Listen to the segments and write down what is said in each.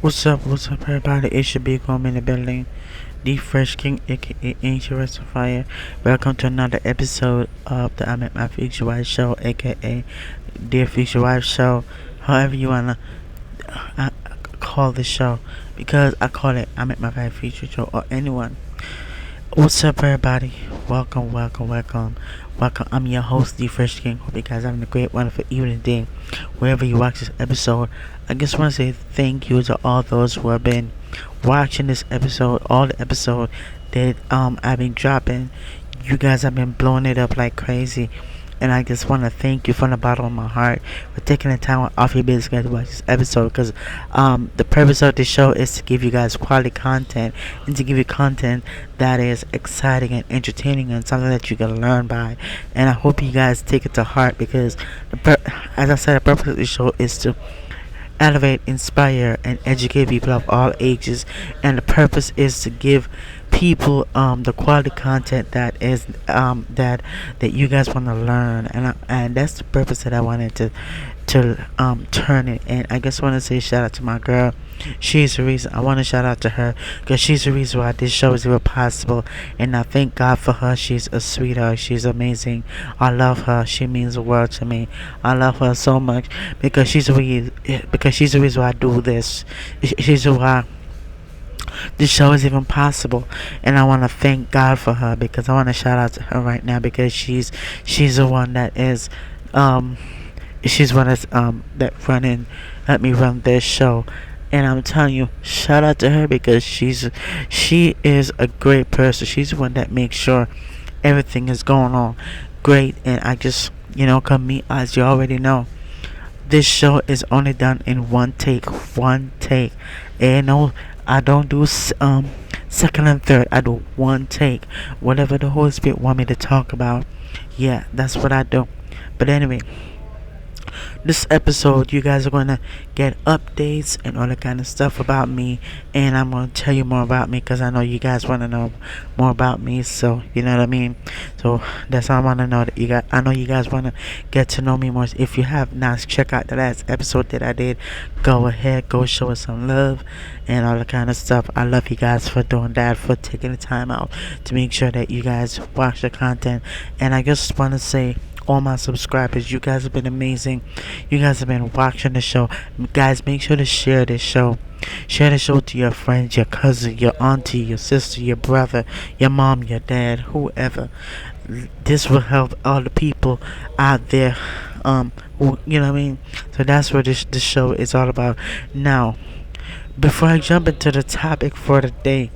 What's up, everybody? It should be Home in the building. The Fresh King, aka Ancient Rest of Fire. Welcome to another episode of the I'm at My Future Wife Show, aka Dear Future Wife Show. However, you wanna call the show, because I call it I'm at My Future Show, or anyone. What's up, everybody? Welcome. I'm your host, The Fresh King. Hope you guys having a great, wonderful evening, day, wherever you watch this episode. I just want to say thank you to all those who have been watching this episode, all the episode that I've been dropping. You guys have been blowing it up like crazy. And I just want to thank you from the bottom of my heart for taking the time off your busy schedule to watch this episode. Because the purpose of this show is to give you guys quality content, and to give you content that is exciting and entertaining and something that you can learn by. And I hope you guys take it to heart, because as I said, the purpose of this show is to elevate, inspire, and educate people of all ages. And the purpose is to give people the quality content that is that you guys want to learn. And that's the purpose that I wanted to turn it. And I just want to say shout out to my girl. She's the reason. I want to shout out to her, because she's the reason why this show is even possible. And I thank God for her. She's a sweetheart. She's amazing. I love her. She means the world to me. I love her so much, because she's the reason why I do this. She's the why this show is even possible. And I want to thank God for her, because I want to shout out to her right now, because she's the one that is she's one that's that running let me run this show. And I'm telling you, shout out to her, because she is a great person. She's the one that makes sure everything is going on great. And I just, come me, as you already know, this show is only done in one take. And no, I don't do second and third. I do one take. Whatever the Holy Spirit want me to talk about, yeah, that's what I do. But anyway, this episode, you guys are going to get updates and all that kind of stuff about me. And I'm going to tell you more about me, because I know you guys want to know more about me. So, you know what I mean? So, that's all I want to know. I know you guys want to get to know me more. If you have not check out the last episode that I did, go ahead, go show us some love and all that kind of stuff. I love you guys for doing that, for taking the time out to make sure that you guys watch the content. And I just want to say, all my subscribers, you guys have been amazing. You guys have been watching the show. Guys, make sure to share this show. Share the show to your friends, your cousin, your auntie, your sister, your brother, your mom, your dad, whoever. This will help all the people out there. Who, you know what I mean? So that's what this show is all about. Now, before I jump into the topic for the day,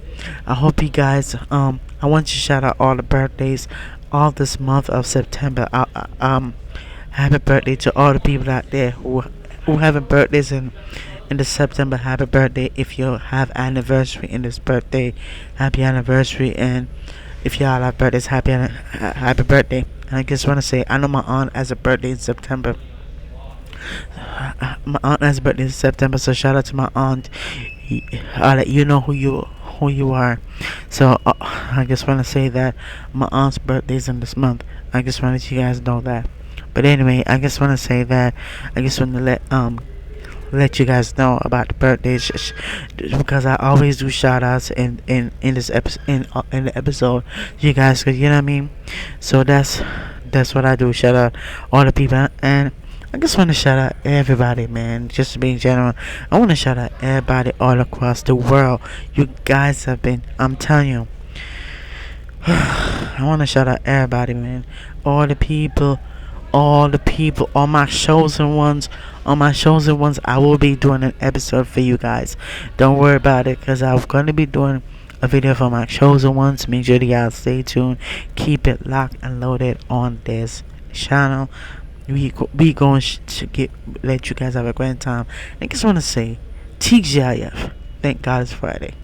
I hope you guys I want to shout out all the birthdays all this month of September. Happy birthday to all the people out there who having birthdays in the September. Happy birthday. If you have anniversary in this birthday, happy anniversary. And if y'all have birthdays, happy birthday. And I just want to say, I know my aunt has a birthday in September. My aunt has a birthday in September, so shout out to my aunt. I'll let you know who you are. So I just want to say that my aunt's birthday is in this month. I just want to let you guys know that. But anyway, I just want to say that I just want to let you guys know about the birthdays, because I always do shout outs in this episode, in the episode, you guys, cause you know what I mean. So that's what I do, shout out all the people. And I just want to shout out everybody, man. Just to be general, I want to shout out everybody all across the world. You guys have been, I'm telling you, I want to shout out everybody, man. All the people, all my chosen ones, I will be doing an episode for you guys. Don't worry about it, because I'm going to be doing a video for my chosen ones. Make sure you guys stay tuned. Keep it locked and loaded on this channel. We going to let you guys have a great time. I just want to say, TGIF, thank God it's Friday.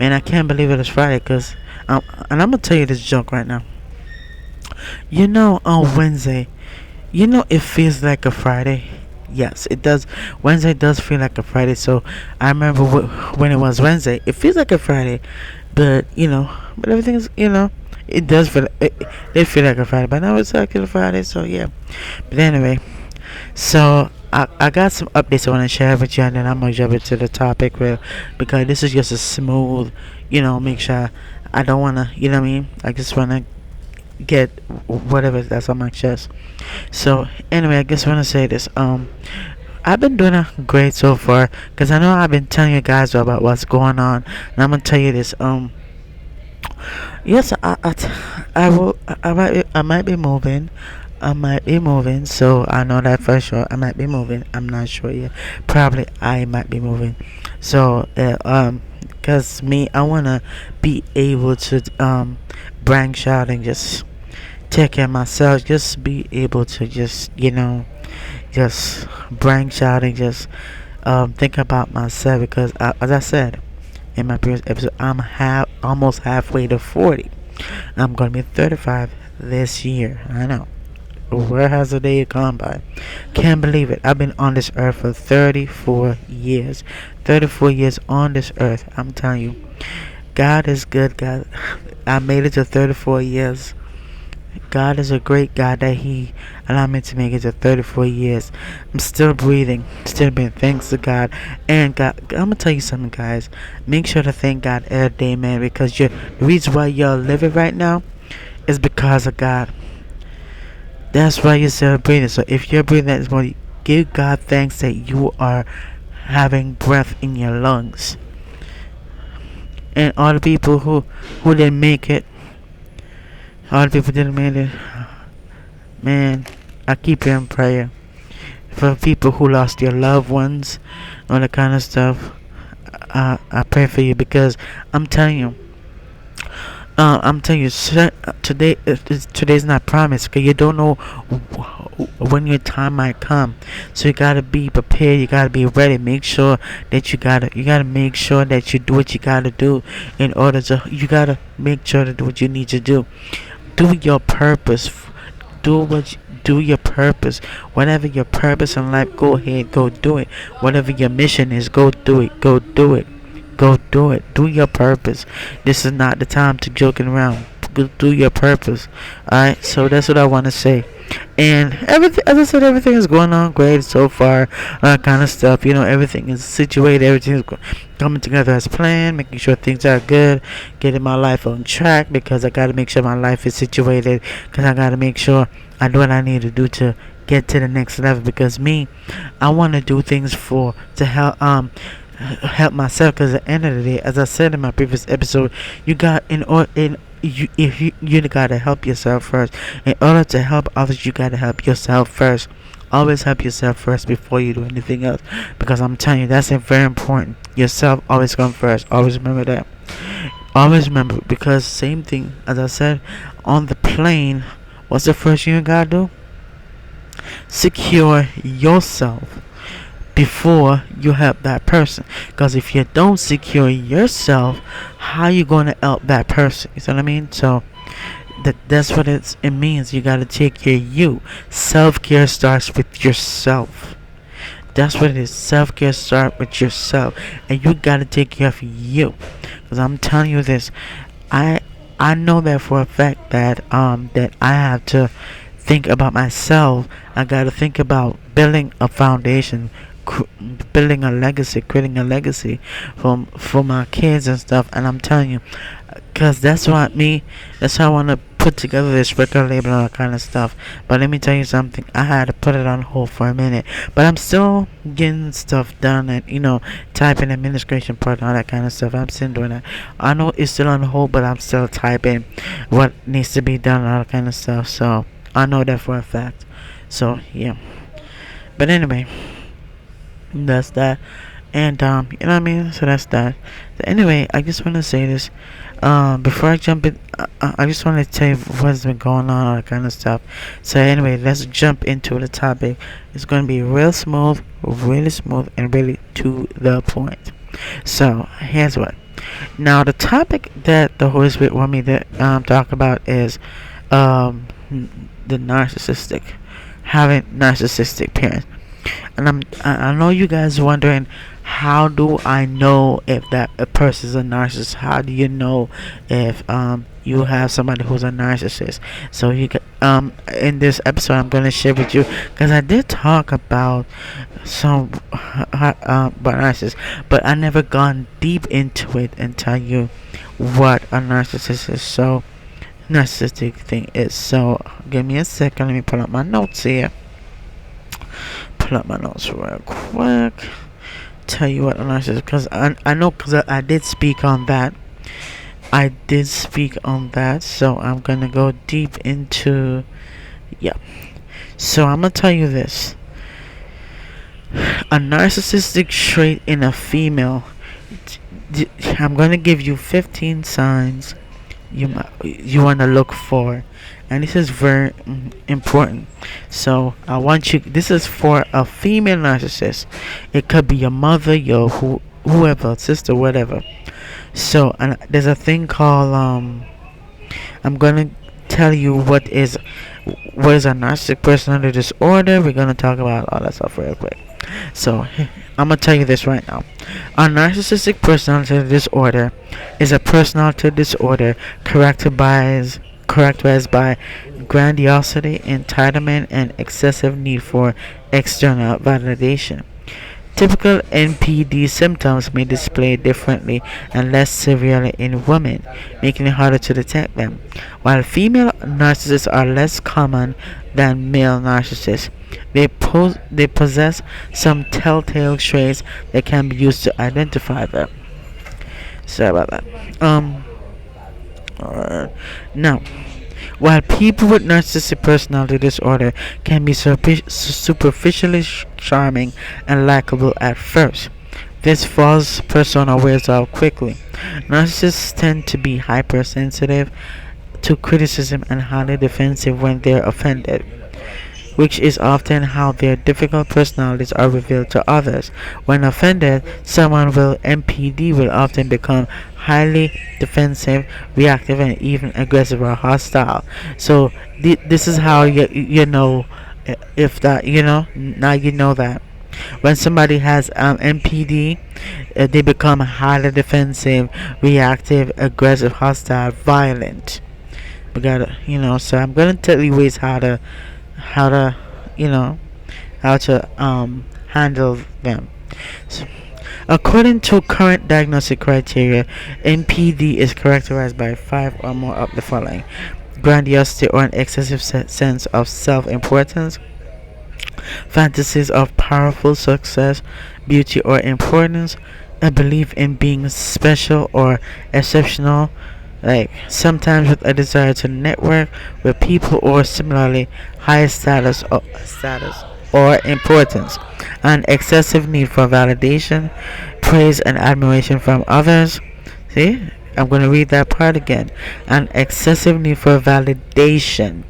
Man, I can't believe it is Friday, because and I'm gonna tell you this joke right now. On Wednesday, it feels like a Friday. Yes, it does. Wednesday does feel like a Friday. So I remember when it was Wednesday, it feels like a Friday, but but everything is, it does feel it feel like a Friday, but now it's like a Friday. So yeah. But anyway, so I got some updates I want to share with you, and then I'm gonna jump into the topic real, because this is just a smooth, make sure I don't wanna, what I mean. I just wanna get whatever that's on my chest. So anyway, I just wanna say this. I've been doing a great so far, cause I know I've been telling you guys about what's going on, and I'm gonna tell you this. Yes, I will. I might be moving. I might be moving. So I know that for sure. I might be moving. I'm not sure yet. Probably I might be moving. So cause me, I wanna be able to branch out and just take care of myself. Just be able to just just branch out and just think about myself, because as I said in my previous episode, I'm almost halfway to 40. I'm gonna be 35 this year. I know. Where has the day gone by? Can't believe it. I've been on this earth for 34 years. 34 years on this earth. I'm telling you, God is good. God, I made it to 34 years. God is a great God that He allowed me to make it to 34 years. I'm still breathing, still being thanks to God. And God, I'm gonna tell you something, guys. Make sure to thank God every day, man, because the reason why you're living right now is because of God. That's why you're still breathing. So if you're breathing this morning, give God thanks that you are having breath in your lungs. And all the people who didn't make it, all the people didn't make it, man, I keep you in prayer. For people who lost their loved ones, all that kind of stuff, I pray for you, because I'm telling you, today today's not promised, because you don't know when your time might come. So you gotta be prepared. You gotta be ready. Make sure that you gotta make sure that you do what you gotta do in order to. You gotta make sure to do what you need to do. Do your purpose. Do your purpose. Whatever your purpose in life, go ahead, go do it. Whatever your mission is, go do it. Go do it. Go do it. Do your purpose. This is not the time to joking around. Go do your purpose. Alright, so that's what I want to say. And everything, as I said, everything is going on great so far. Kind of stuff. Everything is situated. Everything is coming together as planned. Making sure things are good. Getting my life on track, because I got to make sure my life is situated. Because I got to make sure I do what I need to do to get to the next level. Because me, I want to do things to help myself, because at the end of the day, as I said in my previous episode, you gotta help yourself first. In order to help others, you gotta help yourself first. Always help yourself first before you do anything else, because I'm telling you, that's very important. Yourself always come first. Always remember that. Always remember, because same thing as I said on the plane, what's the first thing you gotta do? Secure yourself before you help that person. Because if you don't secure yourself, how you going to help that person? You see what I mean? So that's what it means. You got to take care of you. Self-care starts with yourself. That's what it is. Self-care starts with yourself, and you got to take care of you. Because I'm telling you this, I know that for a fact that I have to think about myself. I got to think about building a foundation, building a legacy, creating a legacy for my kids and stuff. And I'm telling you, because that's how I want to put together this record label and all that kind of stuff. But let me tell you something, I had to put it on hold for a minute, but I'm still getting stuff done, and typing administration part and all that kind of stuff. I'm still doing that. I know it's still on hold, but I'm still typing what needs to be done and all that kind of stuff. So I know that for a fact. So yeah, but anyway, that's that. And you know what I mean, so that's that. So anyway, I just want to say this before I jump in. I just want to tell you what's been going on, all that kind of stuff. So anyway, let's jump into the topic. It's going to be real smooth, really smooth, and really to the point. So here's what. Now the topic that the Holy Spirit want me to talk about is the narcissistic, having narcissistic parents. And I know you guys wondering, how do I know if that a person is a narcissist? How do you know if you have somebody who's a narcissist? So you can, in this episode I'm gonna share with you, because I did talk about some about narcissists, but I never gone deep into it and tell you what a narcissist is. So narcissistic thing is. So give me a second. Let me pull up my notes here. Pull up my notes real quick. Tell you what a narcissist, because I know, because I did speak on that. I did speak on that. So I'm gonna go deep into, yeah. So I'm gonna tell you this. A narcissistic trait in a female. I'm gonna give you 15 signs you want to look for, and this is very important. So I want you, this is for a female narcissist. It could be your mother, your whoever, sister, whatever. So, and there's a thing called I'm gonna tell you what is a narcissistic personality disorder. We're gonna talk about all that stuff real quick. So I'm gonna tell you this right now. A narcissistic personality disorder is a personality disorder characterized by grandiosity, entitlement, and excessive need for external validation. Typical NPD symptoms may display differently and less severely in women, making it harder to detect them. While female narcissists are less common than male narcissists, they possess some telltale traits that can be used to identify them. Sorry about that. Now, while people with narcissistic personality disorder can be superficially charming and likable at first, this false persona wears out quickly. Narcissists tend to be hypersensitive to criticism and highly defensive when they're offended, which is often how their difficult personalities are revealed to others. When offended, someone with MPD will often become highly defensive, reactive, and even aggressive or hostile. So this is how you know if that, now you know that when somebody has MPD, they become highly defensive, reactive, aggressive, hostile, violent. We gotta, so I'm gonna tell you ways how to you know how to handle them. So, according to current diagnostic criteria, NPD is characterized by 5 or more of the following: grandiosity or an excessive sense of self-importance, fantasies of powerful success, beauty, or importance, a belief in being special or exceptional, like sometimes with a desire to network with people or similarly high status or importance, an excessive need for validation, praise, and admiration from others. See, I'm going to read that part again. An excessive need for validation,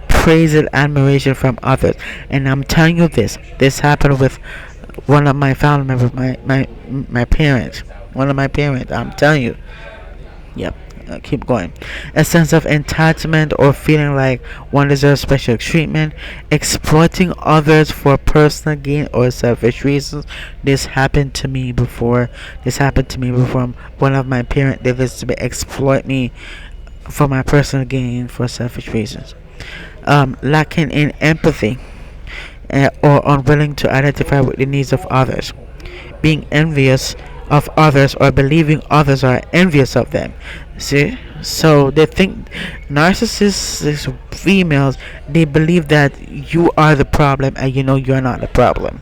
praise, and admiration from others. And I'm telling you this happened with one of my family members, my parents, one of my parents. I'm telling you. Yep. Keep going. A sense of entitlement or feeling like one deserves special treatment, exploiting others for personal gain or selfish reasons. This happened to me before. One of my parents did this to me, exploit me for my personal gain for selfish reasons. Lacking in empathy, or unwilling to identify with the needs of others, being envious of others or believing others are envious of them. See, so they think narcissists, females, they believe that you are the problem and you're not the problem.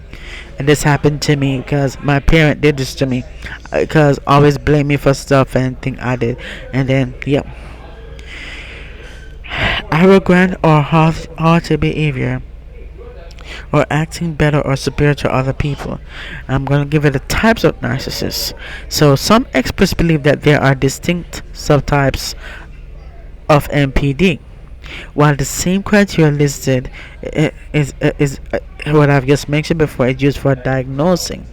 And this happened to me because my parent did this to me, because always blame me for stuff and think I did. And then arrogant or haughty behavior, or acting better or superior to other people. I'm going to give it the types of narcissists. So some experts believe that there are distinct subtypes of MPD. While the same criteria listed is what I've just mentioned before, is used for diagnosing.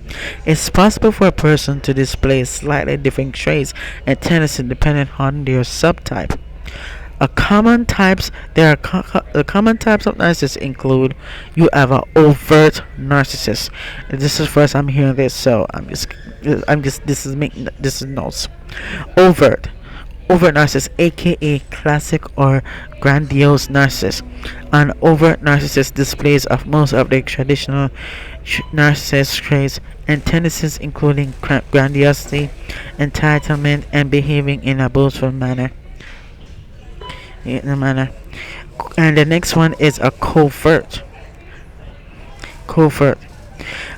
It's possible for a person to display slightly different traits and tendencies depending on their subtype. The common types of narcissists include: you have an overt narcissist. This is first I'm hearing this, so this is notes. Overt. Overt narcissist, aka classic or grandiose narcissist. An overt narcissist displays of most of the traditional narcissist traits and tendencies, including grandiosity, entitlement, and behaving in a boastful manner. In a manner. And the next one is a covert. Covert.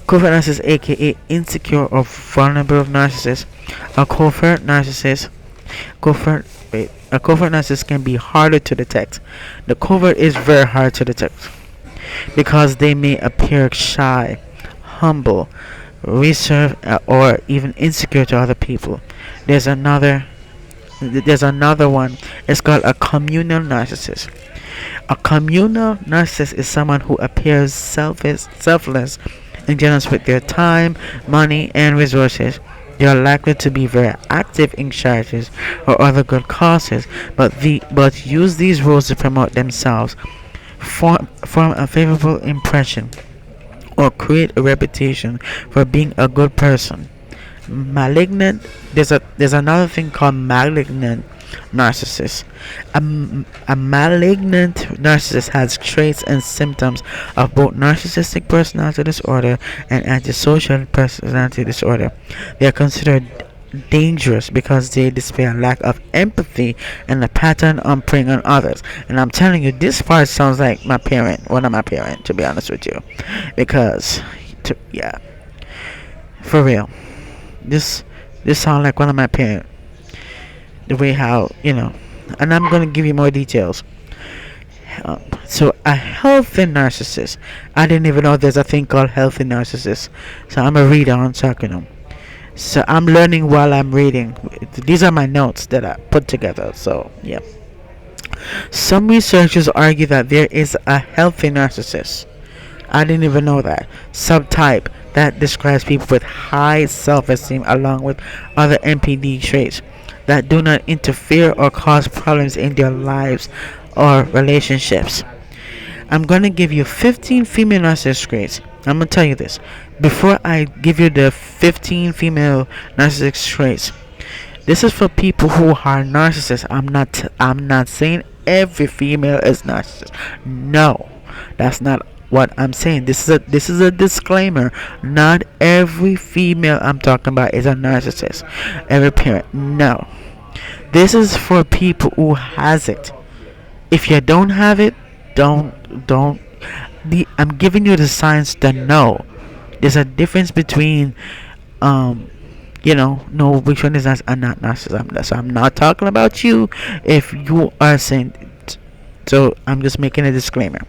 Covert narcissist, aka insecure or vulnerable narcissist. A covert narcissist Covert wait, a covert narcissist can be harder to detect. The covert is very hard to detect because they may appear shy, humble, reserved, or even insecure to other people. There's another there's another one. It's called a communal narcissist. A communal narcissist is someone who appears selfless and generous with their time, money, and resources. They are likely to be very active in charities or other good causes, but use these roles to promote themselves, form a favorable impression, or create a reputation for being a good person. Malignant. There's another thing called malignant narcissist. A malignant narcissist has traits and symptoms of both narcissistic personality disorder and antisocial personality disorder. They are considered dangerous because they display a lack of empathy and a pattern on preying on others. And I'm telling you, this part sounds like my parent, one of my parents, to be honest with you, because, yeah, for real, this sounds like one of my parents. The way how, and I'm gonna give you more details. So a healthy narcissist. I didn't even know there's a thing called healthy narcissist. So I'm a reader on Sakino. So I'm learning while I'm reading. These are my notes that I put together. So yeah. Some researchers argue that there is a healthy narcissist. I didn't even know that. Subtype that describes people with high self-esteem along with other MPD traits that do not interfere or cause problems in their lives or relationships. I'm gonna give you 15 female narcissist traits. I'm gonna tell you this. Before I give you the 15 female narcissist traits, this is for people who are narcissists. I'm not saying every female is narcissist. No, that's not what I'm saying. This is a disclaimer. Not every female I'm talking about is a narcissist. Every parent. No. This is for people who has it. If you don't have it, don't I'm giving you the signs to know. There's a difference between know which one is not narcissist. So I'm not talking about you if you are saying it. So I'm just making a disclaimer.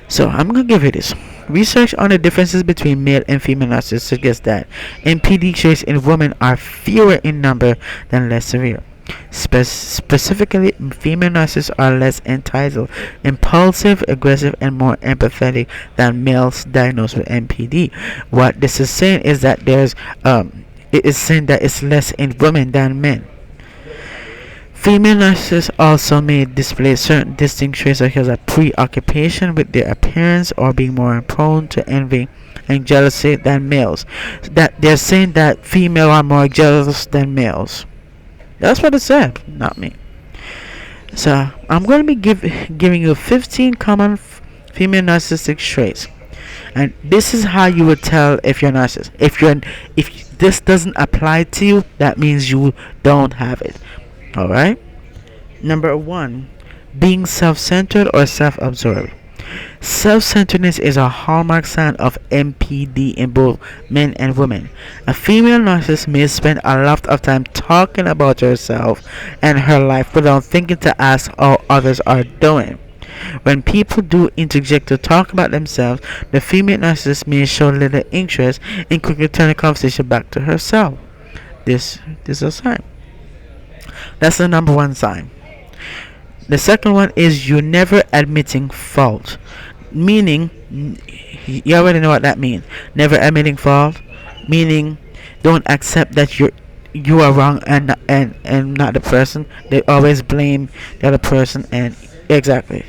So I'm gonna give you this. Research on the differences between male and female narcissists suggests that NPD traits in women are fewer in number than less severe. Specifically, female narcissists are less entitled, impulsive, aggressive, and more empathetic than males diagnosed with NPD. What this is saying is that it is saying that it's less in women than men. Female narcissists also may display certain distinct traits such as a preoccupation with their appearance or being more prone to envy and jealousy than males. That they're saying that females are more jealous than males. That's what it said, not me. So I'm going to be giving you 15 common female narcissistic traits, and this is how you would tell if you're narcissist. If this doesn't apply to you, that means you don't have it. All right. Number 1, being self-centered or self-absorbed. Self-centeredness is a hallmark sign of NPD in both men and women. A female narcissist may spend a lot of time talking about herself and her life without thinking to ask how others are doing. When people do interject to talk about themselves, the female narcissist may show little interest and quickly turn the conversation back to herself. This is a sign. That's the number 1 sign. The second one is you never admitting fault. Meaning, you already know what that means. Never admitting fault, meaning don't accept that you are wrong and not the person. They always blame the other person, and exactly.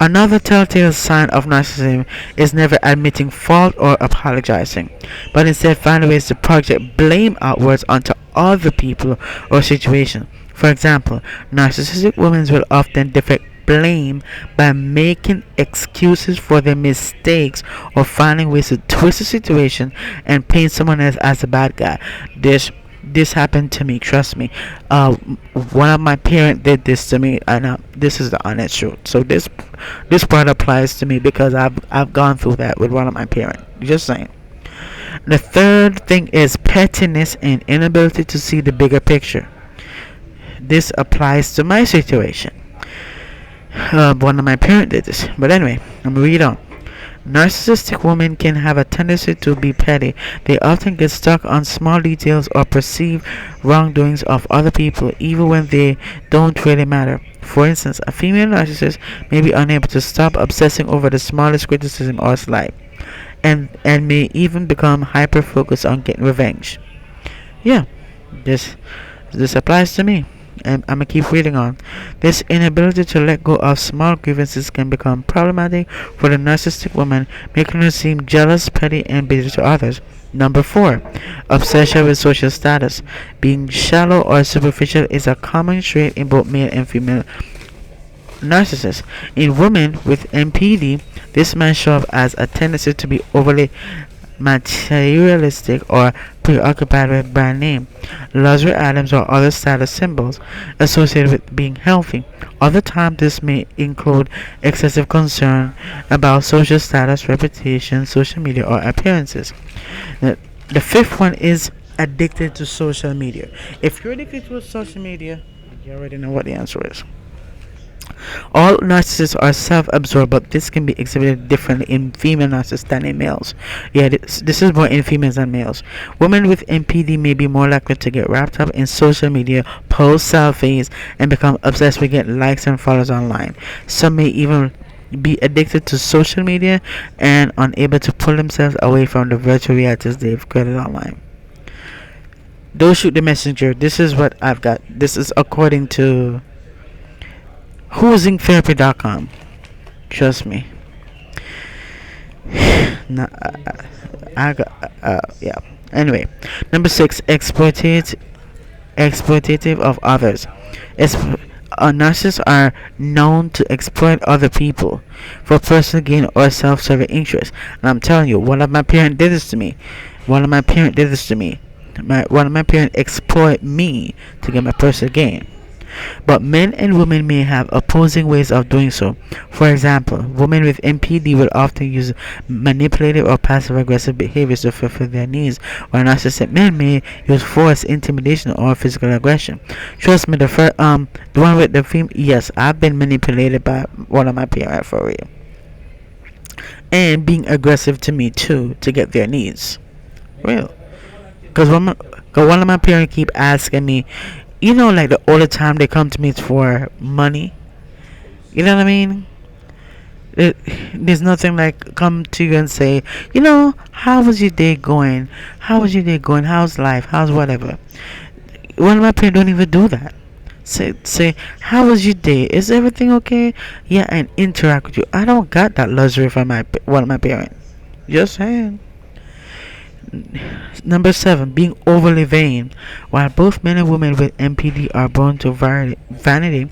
Another telltale sign of narcissism is never admitting fault or apologizing, but instead finding ways to project blame outwards onto other people or situations. For example, narcissistic women will often deflect blame by making excuses for their mistakes or finding ways to twist the situation and paint someone else as the bad guy. This happened to me, trust me. One of my parents did this to me, and this is the honest truth. So this part applies to me because I've gone through that with one of my parents. Just saying. The third thing is pettiness and inability to see the bigger picture. This applies to my situation. One of my parents did this, but anyway, I'm gonna read on. Narcissistic women can have a tendency to be petty. They often get stuck on small details or perceive wrongdoings of other people even when they don't really matter. For instance, a female narcissist may be unable to stop obsessing over the smallest criticism or slight, and may even become hyper focused on getting revenge. Yeah, this applies to me. And I'm gonna keep reading on. This inability to let go of small grievances can become problematic for the narcissistic woman, making her seem jealous, petty, and bitter to others. Number 4. Obsession with social status. Being shallow or superficial is a common trait in both male and female narcissists. In women with MPD, this might show up as a tendency to be overly materialistic or preoccupied with brand name, luxury items, or other status symbols associated with being healthy. Other times, this may include excessive concern about social status, reputation, social media, or appearances. The fifth one is addicted to social media. If you're addicted to social media, you already know what the answer is. All narcissists are self-absorbed, but this can be exhibited differently in female narcissists than in males. Yeah, this is more in females than males. Women with MPD may be more likely to get wrapped up in social media, post selfies, and become obsessed with getting likes and followers online. Some may even be addicted to social media and unable to pull themselves away from the virtual realities they've created online. Don't shoot the messenger. This is what I've got. This is according to whoosingtherapy.com. Trust me. Nah, I got yeah. Anyway, number 6, exploitative of others. Narcissists are known to exploit other people for personal gain or self-serving interest. And I'm telling you, one of my parents did this to me. One of my parents did this to me. One of my parents exploit me to get my personal gain. But men and women may have opposing ways of doing so. For example, women with MPD will often use manipulative or passive-aggressive behaviors to fulfill their needs, while narcissistic men may use force, intimidation, or physical aggression. Trust me, the one with the female, yes, I've been manipulated by one of my parents for real, and being aggressive to me too to get their needs, real. Cause one of my parents keep asking me. Like all the time they come to me for money. You know what I mean? There's nothing like come to you and say, how was your day going? How was your day going? How's life? How's whatever? One of my parents don't even do that. Say, how was your day? Is everything okay? Yeah, and interact with you. I don't got that luxury from one of my parents. Just saying. Number 7, being overly vain. While both men and women with MPD are born to vanity,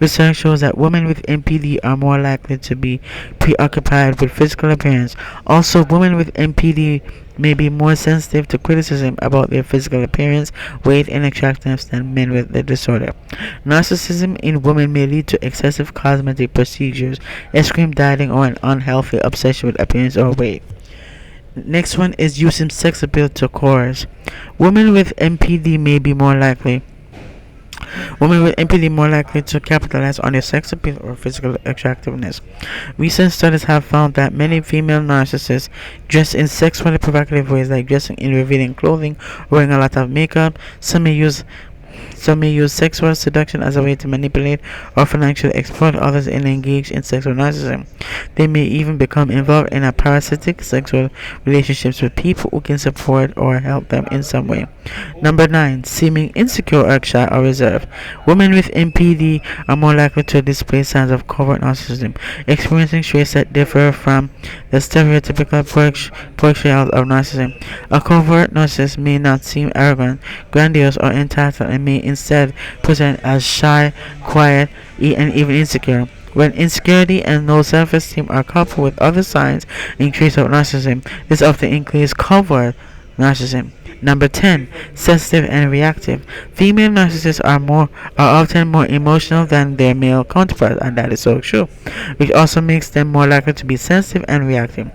research shows that women with MPD are more likely to be preoccupied with physical appearance. Also, women with MPD may be more sensitive to criticism about their physical appearance, weight, and attractiveness than men with the disorder. Narcissism in women may lead to excessive cosmetic procedures, extreme dieting, or an unhealthy obsession with appearance or weight. Next one is using sex appeal to coerce. Women with MPD may be more likely to capitalize on their sex appeal or physical attractiveness. Recent studies have found that many female narcissists dress in sexually provocative ways, like dressing in revealing clothing, wearing a lot of makeup. Some may use Some may use sexual seduction as a way to manipulate or financially exploit others and engage in sexual narcissism. They may even become involved in a parasitic sexual relationships with people who can support or help them in some way. Number 9. Seeming insecure or shy or reserved. Women with MPD are more likely to display signs of covert narcissism, experiencing traits that differ from the stereotypical portrayal of narcissism. A covert narcissist may not seem arrogant, grandiose, or entitled, and may instead present as shy, quiet, and even insecure. When insecurity and low self-esteem are coupled with other signs and traits of narcissism, this often includes covert narcissism. Number 10. Sensitive and reactive. Female narcissists are often more emotional than their male counterparts, and that is so true, which also makes them more likely to be sensitive and reactive.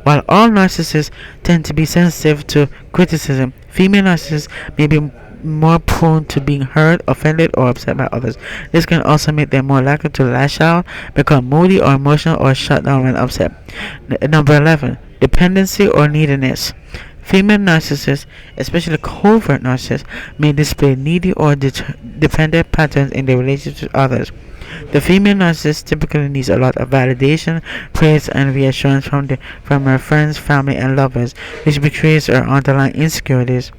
While all narcissists tend to be sensitive to criticism, female narcissists may be more prone to being hurt, offended, or upset by others. This can also make them more likely to lash out, become moody or emotional, or shut down when upset. Number 11. Dependency or neediness. Female narcissists, especially covert narcissists, may display needy or dependent patterns in their relationships with others. The female narcissist typically needs a lot of validation, praise, and reassurance from her friends, family, and lovers, which betrays her underlying insecurities.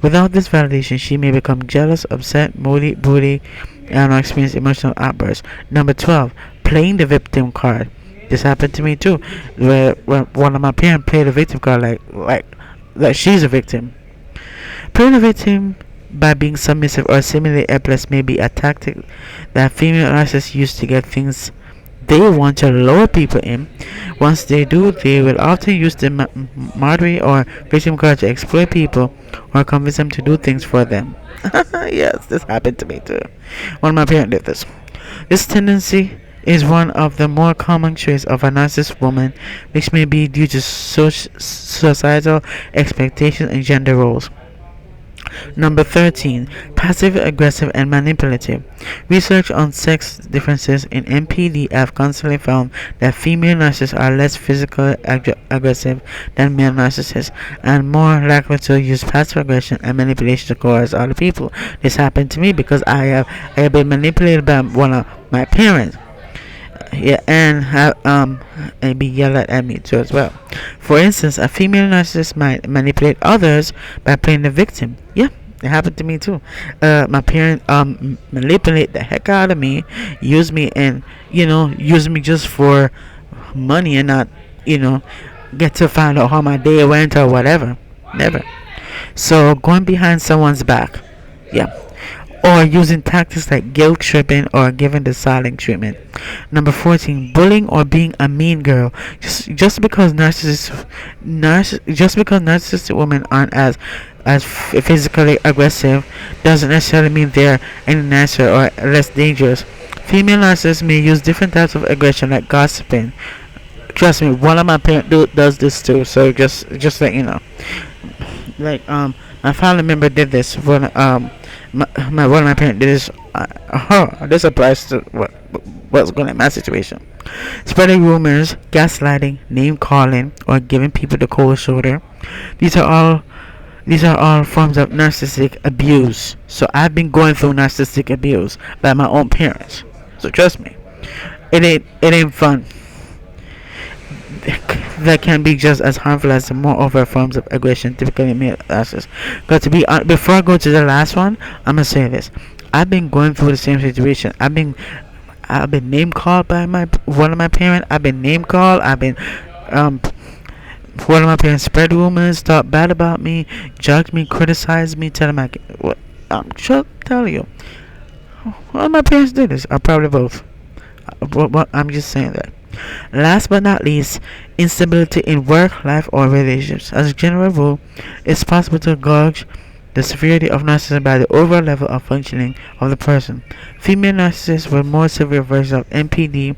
Without this validation, she may become jealous, upset, moody, broody, and experience emotional outbursts. Number 12. Playing the victim card. This happened to me too, where one of my parents played the victim card like she's a victim. Playing the victim by being submissive or seemingly helpless may be a tactic that female narcissists use to get things they want to lower people in. Once they do, they will often use the martyr or victim card to exploit people or convince them to do things for them. Yes, this happened to me too. One of my parents did this. This tendency is one of the more common traits of a narcissist woman, which may be due to societal expectations and gender roles. Number 13. Passive aggressive and manipulative. Research on sex differences in MPD have constantly found that female narcissists are less physically aggressive than male narcissists and more likely to use passive aggression and manipulation to coerce other people. This happened to me because I have been manipulated by one of my parents. Yeah, and be yelled at me too as well. For instance, a female narcissist might manipulate others by playing the victim. Yeah, it happened to me too. My parents manipulate the heck out of me, use me, and use me just for money and not get to find out how my day went or whatever. Never. So going behind someone's back. Yeah, or using tactics like guilt tripping or giving the silent treatment. Number 14. Bullying or being a mean girl. Just because narcissistic women aren't as physically aggressive doesn't necessarily mean they're any nicer or less dangerous. Female narcissists may use different types of aggression like gossiping. Trust me, one of my parents does this too. So just let you know. Like my family member did this when one of my parents did this. This applies to what's going on in my situation. Spreading rumors, gaslighting, name calling, or giving people the cold shoulder. These are all forms of narcissistic abuse. So I've been going through narcissistic abuse by my own parents. So trust me, it ain't fun. That can be just as harmful as the more overt forms of aggression typically male narcissists. But before I go to the last one, I'm gonna say this. I've been going through the same situation. I've been name called by one of my parents. I've been name called. One of my parents spread rumors, talk bad about me, judge me, criticize me, tell them I'm sure tell you. One of my parents did this. Or probably both. I'm just saying that. Last but not least, instability in work, life, or relationships. As a general rule, it's possible to gauge the severity of narcissism by the overall level of functioning of the person. Female narcissists with more severe versions of MPD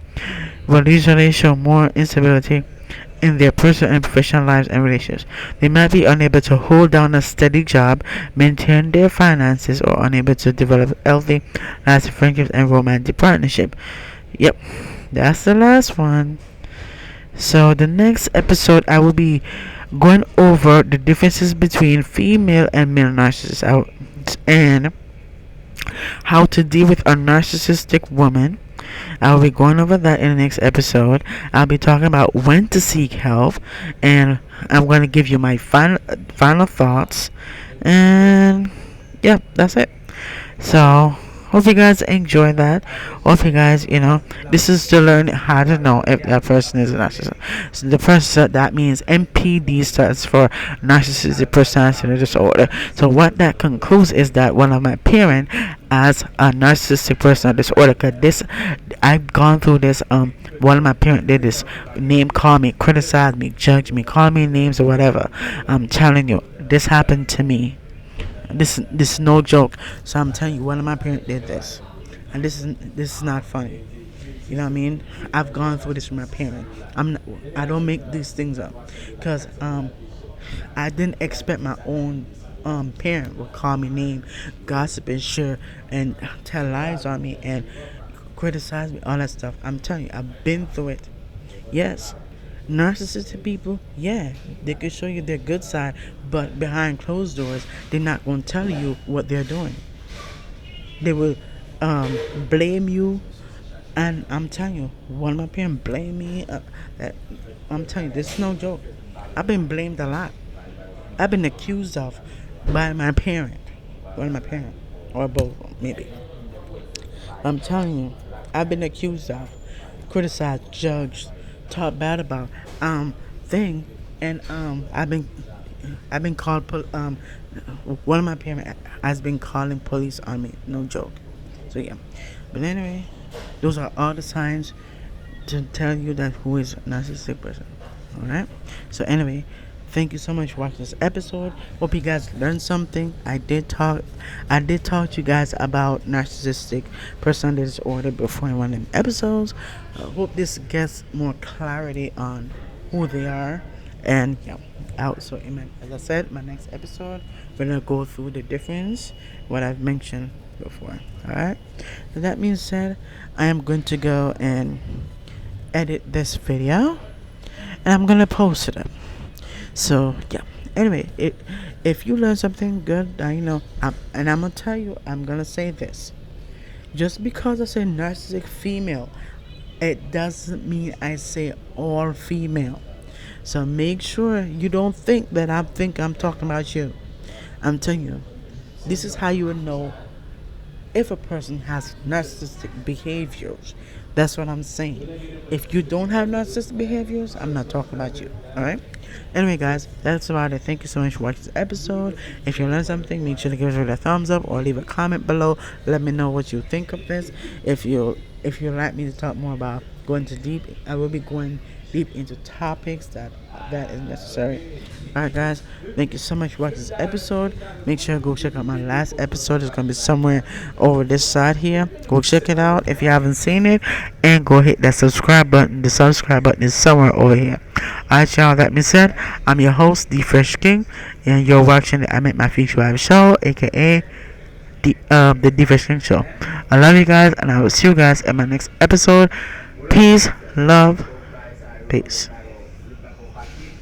will usually show more instability in their personal and professional lives and relationships. They might be unable to hold down a steady job, maintain their finances, or unable to develop healthy, lasting friendships and romantic partnership. Yep, that's the last one. So the next episode I will be going over the differences between female and male narcissists and how to deal with a narcissistic woman. I'll be going over that in the next episode. I'll be talking about when to seek help, and I'm going to give you my final thoughts. And yeah, that's it. So hope you guys enjoy that. Hope you guys, this is to learn how to know if that person is a narcissist. So the person, that means NPD stands for narcissistic personality disorder. So what that concludes is that one of my parents has a narcissistic personality disorder. Cause this, I've gone through this. One of my parents did this. Name call me, criticize me, judge me, call me names or whatever. I'm telling you, this happened to me. This is no joke. So I'm telling you, one of my parents did this, and this is not funny. You know what I mean? I've gone through this with my parents. I don't make these things up, cause I didn't expect my own parent would call me name, gossip and share, and tell lies on me and criticize me, all that stuff. I'm telling you, I've been through it. Yes. Narcissistic people, yeah, they can show you their good side, but behind closed doors, they're not going to tell you what they're doing. They will blame you, and I'm telling you, one of my parents blamed me. I'm telling you, this is no joke. I've been blamed a lot. I've been accused of by my parent, one of my parents, or both, maybe. I'm telling you, I've been accused of, criticized, judged, talked bad about thing, and I've been called one of my parents has been calling police on me, no joke. So yeah, but anyway, those are all the signs to tell you that who is a narcissistic person. All right. So anyway, thank you so much for watching this episode. Hope you guys learned something. I did talk to you guys about narcissistic personality disorder before in one of them episodes. Hope this gets more clarity on who they are. And yeah, so as I said, my next episode, we're gonna go through the difference what I've mentioned before. All right. So that being said, I am going to go and edit this video, and I'm gonna post it up. So yeah. Anyway, if you learn something good, and I'm gonna tell you, I'm gonna say this. Just because I say narcissistic female, it doesn't mean I say all female. So make sure you don't think that I'm talking about you. I'm telling you, this is how you would know if a person has narcissistic behaviors. That's what I'm saying. If you don't have narcissistic behaviors, I'm not talking about you. Alright? Anyway, guys, that's about it. Thank you so much for watching this episode. If you learned something, make sure to give it a thumbs up or leave a comment below. Let me know what you think of this. If you'd like me to talk more about going too deep, I will be going deep into topics that is necessary. Alright, guys, thank you so much for watching this episode. Make sure to go check out my last episode. It's gonna be somewhere over this side here. Go check it out if you haven't seen it, and go hit that subscribe button. The subscribe button is somewhere over here. Alright, y'all, that being said, I'm your host, The Fresh King, and you're watching the I Make My Future Live show, aka the Fresh King show. I love you guys, and I will see you guys in my next episode. Peace, love, peace.